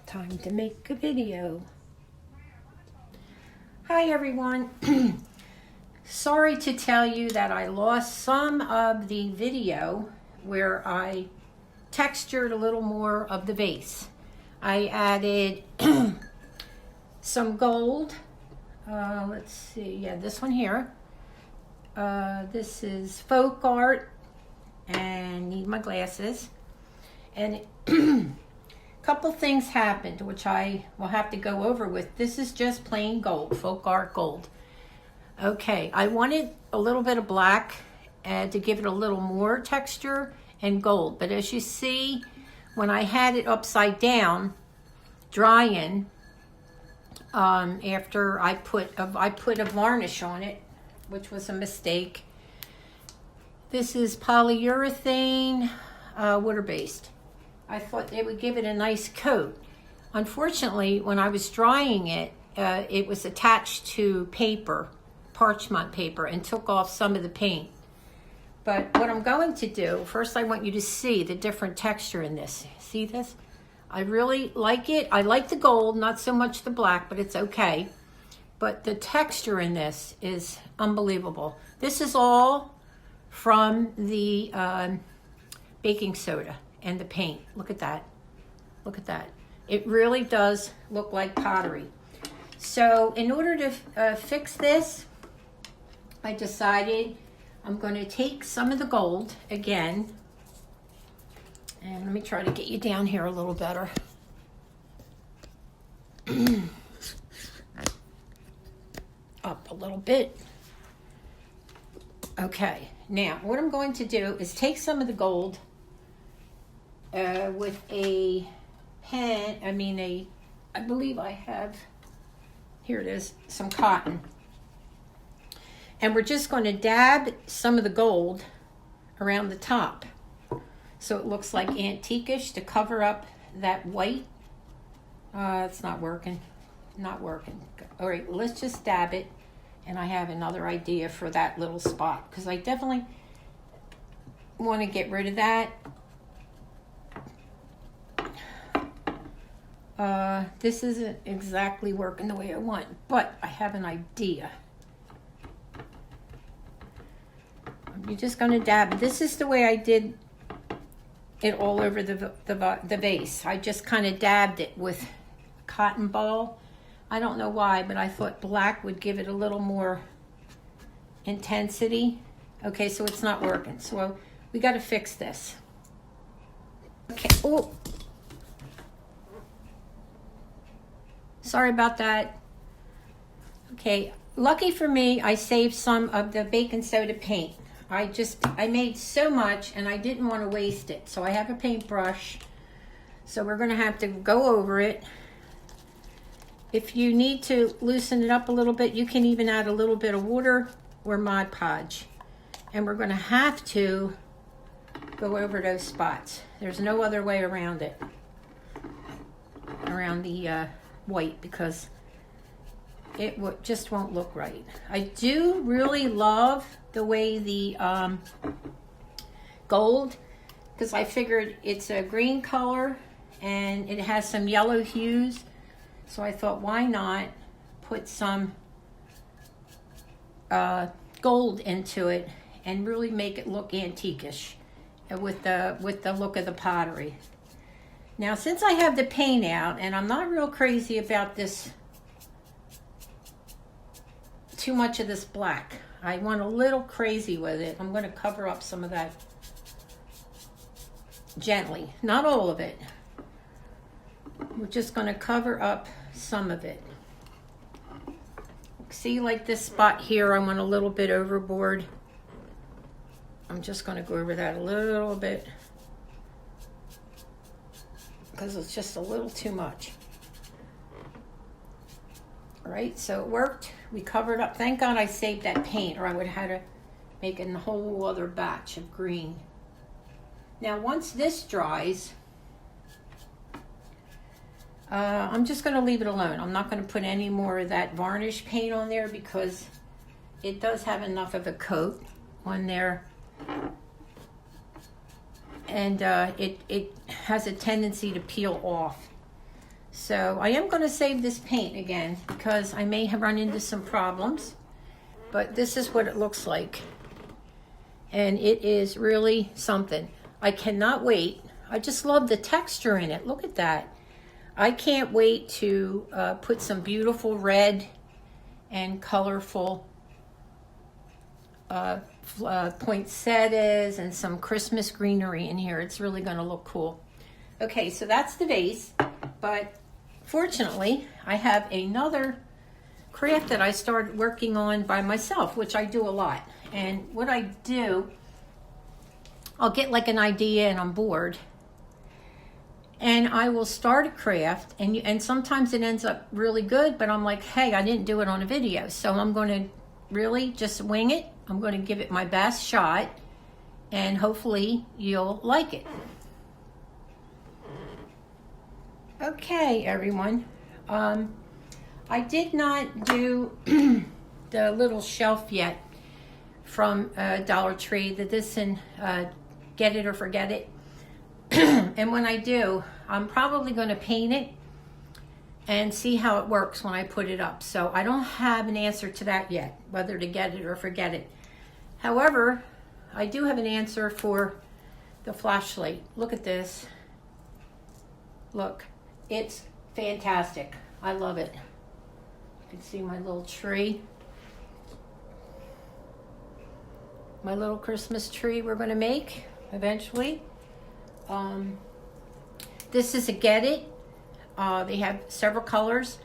Time to make a video. Hi everyone. Sorry to tell you that I lost some of the video where I textured a little more of the vase. I added some gold. Let's see, yeah, this one here. This is folk art, and need my glasses. And couple things happened which I will have to go over with. This is just plain gold, folk art gold. Okay, I wanted a little bit of black to give it a little more texture and gold, but as you see, when I had it upside down drying, after I put a varnish on it, which was a mistake. This is polyurethane, water-based. I thought they would give it a nice coat. Unfortunately, when I was drying it, it was attached to paper, parchment paper, and took off some of the paint. But what I'm going to do, first I want you to see the different texture in this. See this? I really like it. I like the gold, not so much the black, but it's okay. But the texture in this is unbelievable. This is all from the baking soda and the paint. Look at that. Look at that. It really does look like pottery. So in order to fix this, I decided I'm going to take some of the gold again. And let me try to get you down here a little better. Up a little bit. Okay, now what I'm going to do is take some of the gold with a pen, I believe I have, here it is, some cotton. And we're just going to dab some of the gold around the top so it looks like antiquish to cover up that white. It's not working. Not working. All right, well, let's just dab it. And I have another idea for that little spot because I definitely want to get rid of that. This isn't exactly working the way I want, but I have an idea. I'm just going to dab. This is the way I did it all over the vase. I just kind of dabbed it with cotton ball. I don't know why, but I thought black would give it a little more intensity. Okay, so it's not working. So we got to fix this. Okay. Oh. Sorry about that. Okay, lucky for me, I saved some of the baking soda paint. I made so much and I didn't want to waste it. So I have a paintbrush. So we're going to have to go over it. If you need to loosen it up a little bit, you can even add a little bit of water or Mod Podge. And we're going to have to go over those spots. There's no other way around it. Around the white, because it just won't look right. I do really love the way the gold, because I figured it's a green color and it has some yellow hues. So I thought, why not put some gold into it and really make it look antiquish with the look of the pottery. Now, since I have the paint out, and I'm not real crazy about this, too much of this black. I went a little crazy with it. I'm going to cover up some of that gently. Not all of it. We're just going to cover up some of it. See, like this spot here, I went a little bit overboard. I'm just going to go over that a little bit, because it's just a little too much. All right, so it worked. We covered up. Thank God I saved that paint, or I would have had to make a whole other batch of green. Now, once this dries, I'm just going to leave it alone. I'm not going to put any more of that varnish paint on there because it does have enough of a coat on there. And it has a tendency to peel off. So I am going to save this paint again because I may have run into some problems. But this is what it looks like. And it is really something. I cannot wait. I just love the texture in it. Look at that. I can't wait to put some beautiful red and colorful poinsettias and some Christmas greenery in here. It's really going to look cool. Okay, so that's the vase. But fortunately, I have another craft that I started working on by myself, which I do a lot. And what I do, I'll get like an idea and I'm bored, and I will start a craft, and sometimes it ends up really good, but I'm like, hey, I didn't do it on a video, so I'm going to really just wing it. I'm going to give it my best shot, and hopefully you'll like it. Okay, everyone. I did not do the little shelf yet from Dollar Tree, the this and Get It or Forget It. And when I do, I'm probably going to paint it and see how it works when I put it up. So I don't have an answer to that yet, whether to get it or forget it. However, I do have an answer for the flashlight. Look at this. Look, it's fantastic. I love it. You can see my little tree. My little Christmas tree we're going to make eventually. This is a Get It. They have several colors.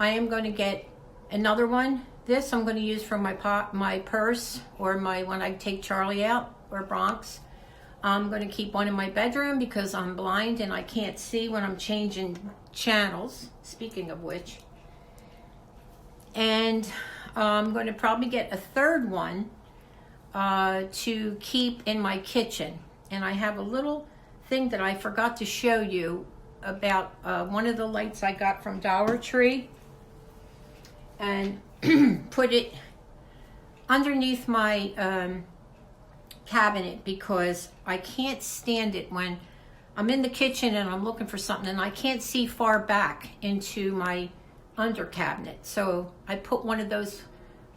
I am going to get another one. This I'm going to use for my purse, or when I take Charlie out, or Bronx. I'm going to keep one in my bedroom because I'm blind and I can't see when I'm changing channels, speaking of which. And I'm going to probably get a third one to keep in my kitchen. And I have a little thing that I forgot to show you about one of the lights I got from Dollar Tree, and put it underneath my cabinet because I can't stand it when I'm in the kitchen and I'm looking for something and I can't see far back into my under cabinet. So I put one of those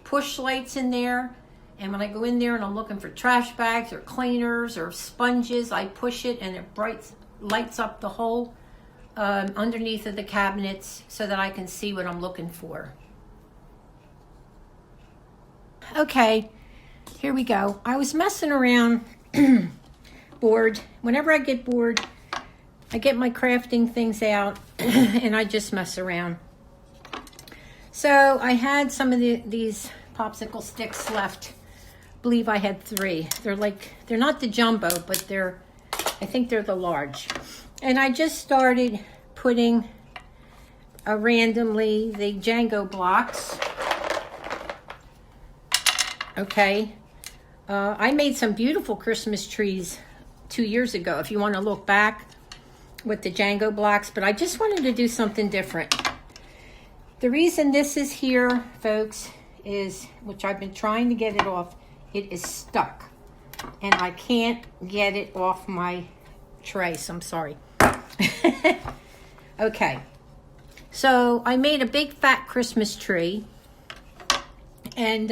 push lights in there, and when I go in there and I'm looking for trash bags or cleaners or sponges, I push it and it lights up the whole underneath of the cabinets so that I can see what I'm looking for. Okay, here we go. I was messing around, bored. Whenever I get bored, I get my crafting things out and I just mess around. So I had some of these popsicle sticks left. I believe I had 3. They're not the jumbo, but I think they're the large. And I just started putting randomly the Django blocks. Okay. I made some beautiful Christmas trees 2 years ago, if you want to look back, with the Django blocks, but I just wanted to do something different. The reason this is here, folks, is, which I've been trying to get it off, it is stuck. And I can't get it off my tray, so I'm sorry. Okay. So I made a big fat Christmas tree. And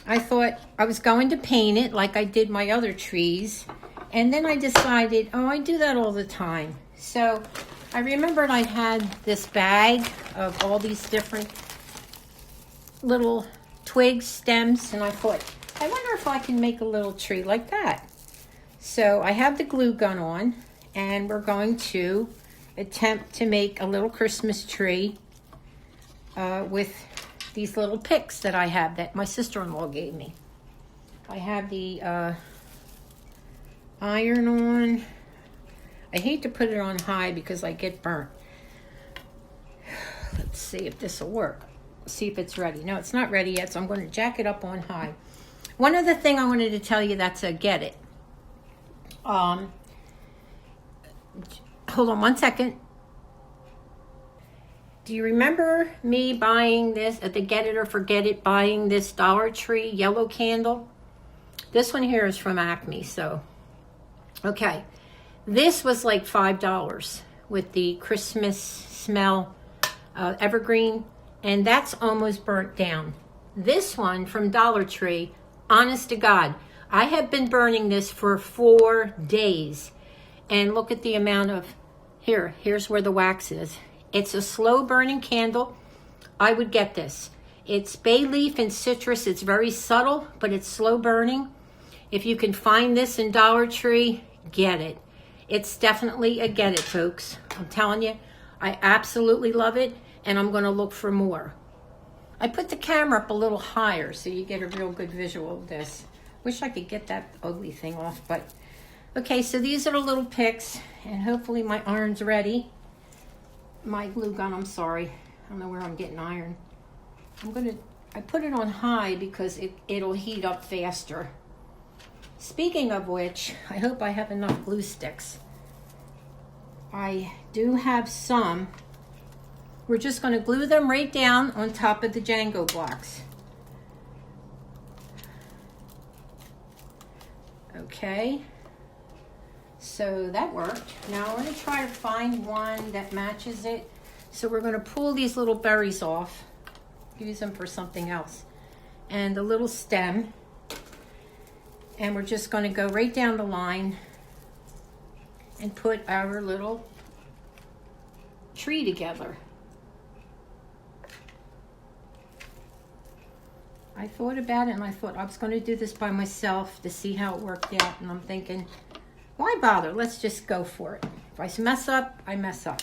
I thought I was going to paint it like I did my other trees. And then I decided, oh, I do that all the time. So I remembered I had this bag of all these different little twigs, stems, and I thought, I wonder if I can make a little tree like that. So I have the glue gun on, and we're going to attempt to make a little Christmas tree with these little picks that I have that my sister-in-law gave me. I have the iron on. I hate to put it on high because I get burnt. Let's see if this will work. See if it's ready. No, it's not ready yet, so I'm going to jack it up on high. One other thing I wanted to tell you, that's a Get It. Hold on one second. Do you remember me buying this at the Get It or Forget It, buying this Dollar Tree yellow candle? This one here is from Acme, so. Okay. This was like $5. with the Christmas smell evergreen, and that's almost burnt down. This one from Dollar Tree, honest to God, I have been burning this for 4 days. And look at the amount of, here's where the wax is. It's a slow burning candle. I would get this. It's bay leaf and citrus. It's very subtle, but it's slow burning. If you can find this in Dollar Tree, get it. It's definitely a get it, folks. I'm telling you, I absolutely love it, and I'm going to look for more. I put the camera up a little higher so you get a real good visual of this. Wish I could get that ugly thing off, but okay, so these are the little picks, and hopefully my iron's ready. My glue gun, I'm sorry. I don't know where I'm getting iron. I put it on high because it'll heat up faster. Speaking of which, I hope I have enough glue sticks. I do have some. We're just going to glue them right down on top of the Django blocks. Okay, so that worked. Now I'm going to try to find one that matches it. So we're going to pull these little berries off, use them for something else, and the little stem. And we're just going to go right down the line and put our little tree together. I thought about it, and I thought I was going to do this by myself to see how it worked out. And I'm thinking, why bother? Let's just go for it. If I mess up, I mess up.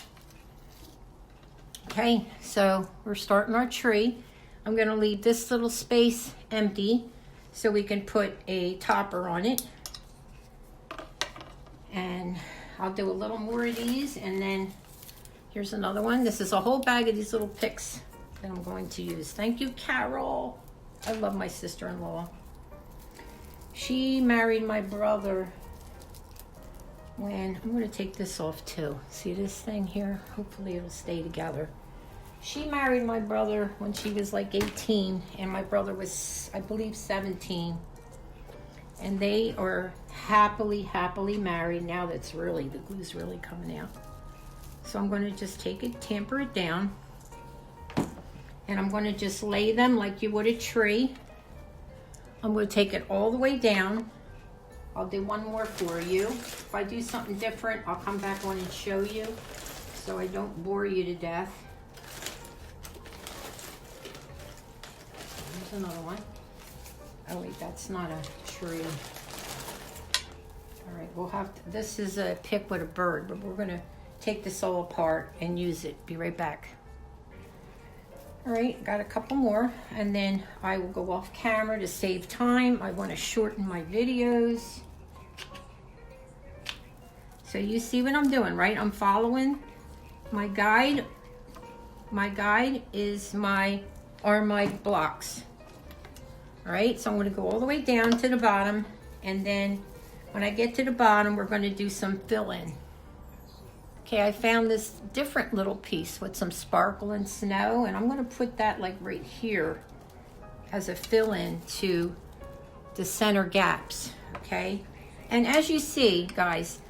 Okay, so we're starting our tree. I'm going to leave this little space empty so we can put a topper on it. And I'll do a little more of these, and then here's another one. This is a whole bag of these little picks that I'm going to use. Thank you, Carol. I love my sister-in-law. She married my brother when, I'm going to take this off too. See this thing here? Hopefully it'll stay together. She married my brother when she was like 18, and my brother was, I believe, 17. And they are happily married. Now that's really, the glue's really coming out. So I'm going to just take it, tamper it down. And I'm going to just lay them like you would a tree. I'm going to take it all the way down. I'll do one more for you. If I do something different, I'll come back on and show you so I don't bore you to death. There's another one. Oh wait, that's not a tree. All right, we'll have to, this is a pick with a bird, but we're going to take this all apart and use it. Be right back. All right, got a couple more, and then I will go off camera to save time. I want to shorten my videos. So you see what I'm doing, right? I'm following my guide. My guide are my blocks. All right, so I'm going to go all the way down to the bottom, and then when I get to the bottom, we're going to do some fill-in. Okay, I found this different little piece with some sparkle and snow, and I'm going to put that like right here as a fill-in to the center gaps, okay? And as you see, guys,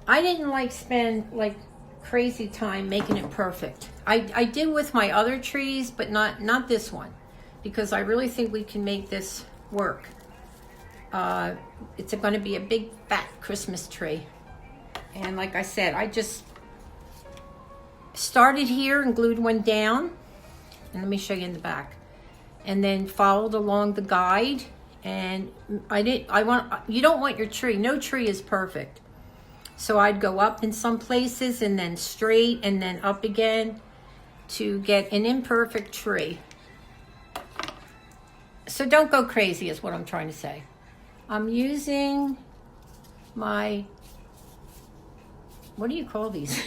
I didn't like spend like crazy time making it perfect. I did with my other trees, but not this one, because I really think we can make this work. It's going to be a big fat Christmas tree. And like I said, I just started here and glued one down, and let me show you in the back, and then followed along the guide. And you don't want your tree, no tree is perfect, so I'd go up in some places and then straight and then up again to get an imperfect tree. So don't go crazy is what I'm trying to say. I'm using my, what do you call these?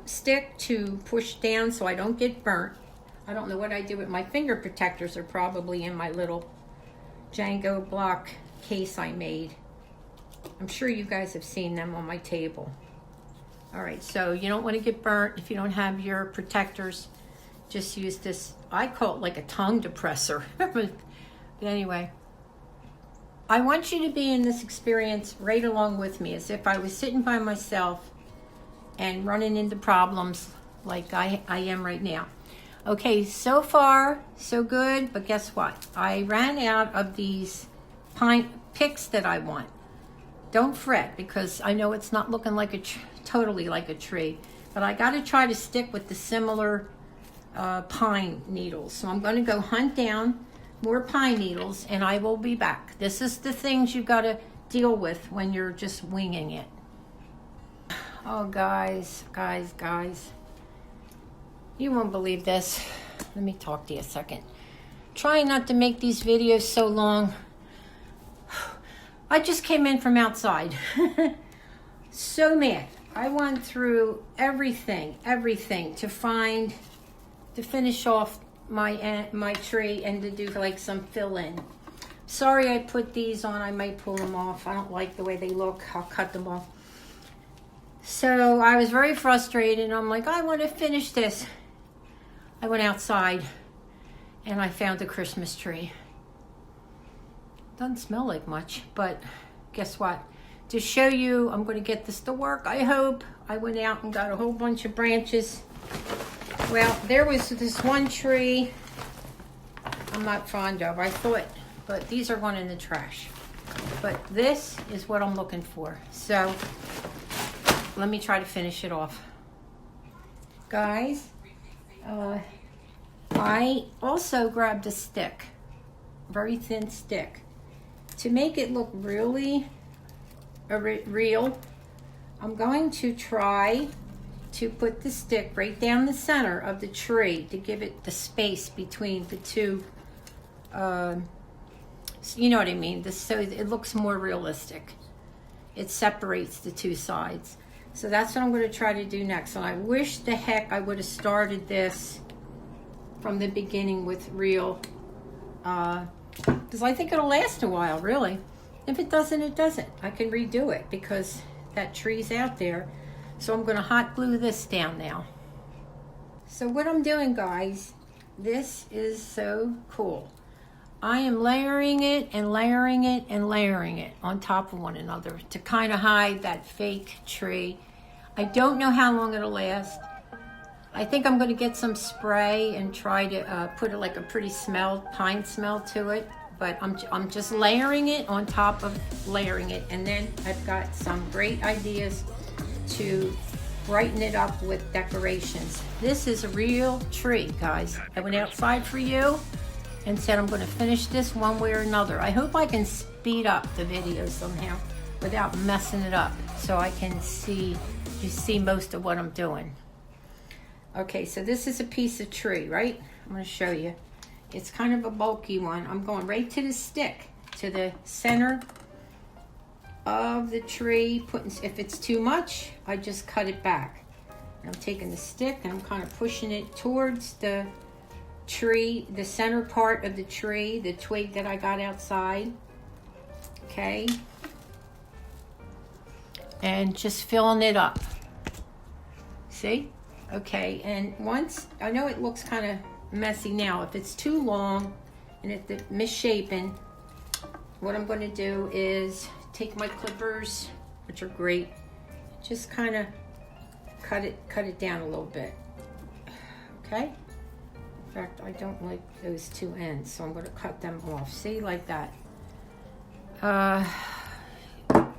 Stick to push down so I don't get burnt. I don't know what I do with my finger protectors. Are probably in my little Django block case I made. I'm sure you guys have seen them on my table. All right, so you don't want to get burnt. If you don't have your protectors, just use this. I call it like a tongue depressor. But anyway, I want you to be in this experience right along with me, as if I was sitting by myself and running into problems like I am right now. Okay, so far so good, but guess what? I ran out of these pine picks that I want. Don't fret, because I know it's not looking like totally like a tree, but I got to try to stick with the similar pine needles. So I'm going to go hunt down more pine needles, and I will be back. This is the things you got to deal with when you're just winging it. Oh, guys, you won't believe this. Let me talk to you a second. Trying not to make these videos so long. I just came in from outside. So mad. I went through everything to finish off my tree and to do like some fill in. Sorry I put these on. I might pull them off. I don't like the way they look. I'll cut them off. So I was very frustrated. I'm like, I want to finish this. I went outside and I found a Christmas tree. Doesn't smell like much, but guess what? To show you, I'm going to get this to work, I hope. I went out and got a whole bunch of branches. Well, there was this one tree I'm not fond of, I thought, but these are going in the trash. But this is what I'm looking for. So let me try to finish it off. Guys, I also grabbed a stick, very thin stick. To make it look really real, I'm going to try to put the stick right down the center of the tree to give it the space between the two, you know what I mean, so it looks more realistic. It separates the two sides. So that's what I'm going to try to do next. And I wish the heck I would have started this from the beginning with real, because I think it'll last a while, really. If it doesn't, it doesn't. I can redo it because that tree's out there. So I'm going to hot glue this down now. So what I'm doing, guys, this is so cool. I am layering it and layering it and layering it on top of one another to kind of hide that fake tree. I don't know how long it'll last. I think I'm going to get some spray and try to put like a pretty pine smell to it. But I'm just layering it on top of layering it. And then I've got some great ideas to brighten it up with decorations. This is a real tree, guys. I went outside for you and said I'm going to finish this one way or another. I hope I can speed up the video somehow without messing it up, so I can see most of what I'm doing. Okay, so this is a piece of tree, right? I'm going to show you. It's kind of a bulky one. I'm going right to the stick, to the center of the tree. If it's too much, I just cut it back. And I'm taking the stick and I'm kind of pushing it towards the tree, the center part of the tree, the twig that I got outside. Okay. And just filling it up. See? Okay, and once, I know it looks kind of messy now. If it's too long and it's misshapen, what I'm going to do is take my clippers, which are great, just kind of cut it down a little bit. Okay? In fact, I don't like those two ends, so I'm going to cut them off. See, like that.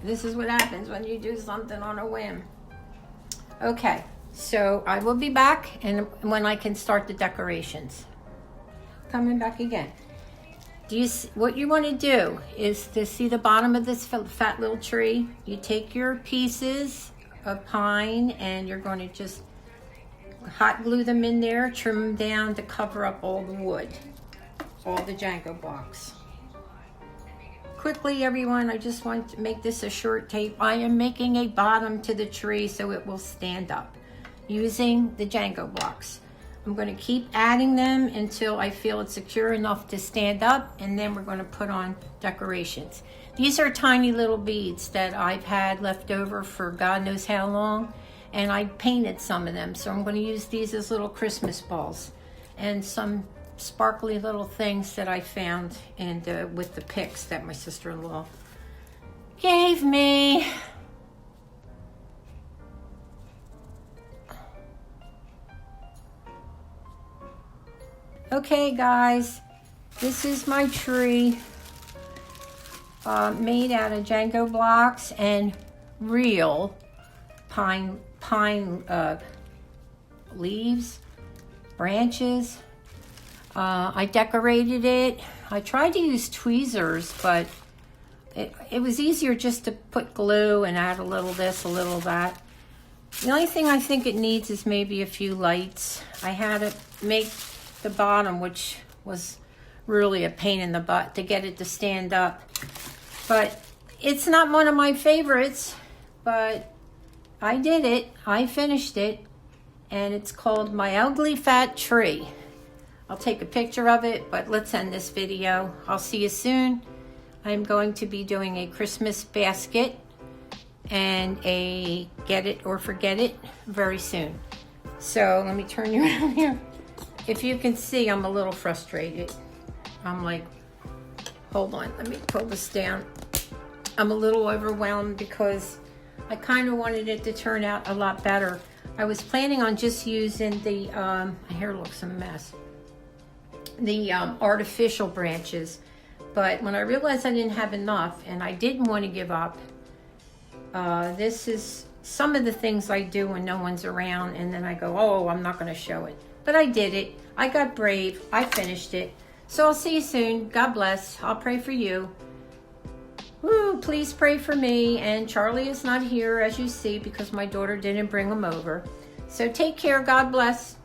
This is what happens when you do something on a whim. Okay. So I will be back and when I can start the decorations. Coming back again. What you want to do is to see the bottom of this fat little tree. You take your pieces of pine and you're going to just hot glue them in there, trim them down to cover up all the wood, all the Jango blocks. Quickly, everyone, I just want to make this a short tape. I am making a bottom to the tree so it will stand up, using the Jango blocks. I'm going to keep adding them until I feel it's secure enough to stand up, and then we're going to put on decorations. These are tiny little beads that I've had left over for God knows how long, and I painted some of them, so I'm going to use these as little Christmas balls and some sparkly little things that I found and with the picks that my sister-in-law gave me. Okay, guys, this is my tree made out of Jenga blocks and real pine leaves, branches. I decorated it. I tried to use tweezers, but it was easier just to put glue and add a little this, a little that. The only thing I think it needs is maybe a few lights. I had to make the bottom, which was really a pain in the butt to get it to stand up. But it's not one of my favorites, but I did it. I finished it, and it's called My Ugly Fat Tree. I'll take a picture of it, but let's end this video. I'll see you soon. I'm going to be doing a Christmas basket and a get it or forget it very soon. So let me turn you around here. If you can see, I'm a little frustrated. I'm like, hold on, let me pull this down. I'm a little overwhelmed because I kind of wanted it to turn out a lot better. I was planning on just using the, my hair looks a mess, the artificial branches. But when I realized I didn't have enough and I didn't want to give up, this is some of the things I do when no one's around, and then I go, oh, I'm not going to show it. But I did it. I got brave. I finished it. So I'll see you soon. God bless. I'll pray for you. Woo, please pray for me. And Charlie is not here, as you see, because my daughter didn't bring him over. So take care. God bless.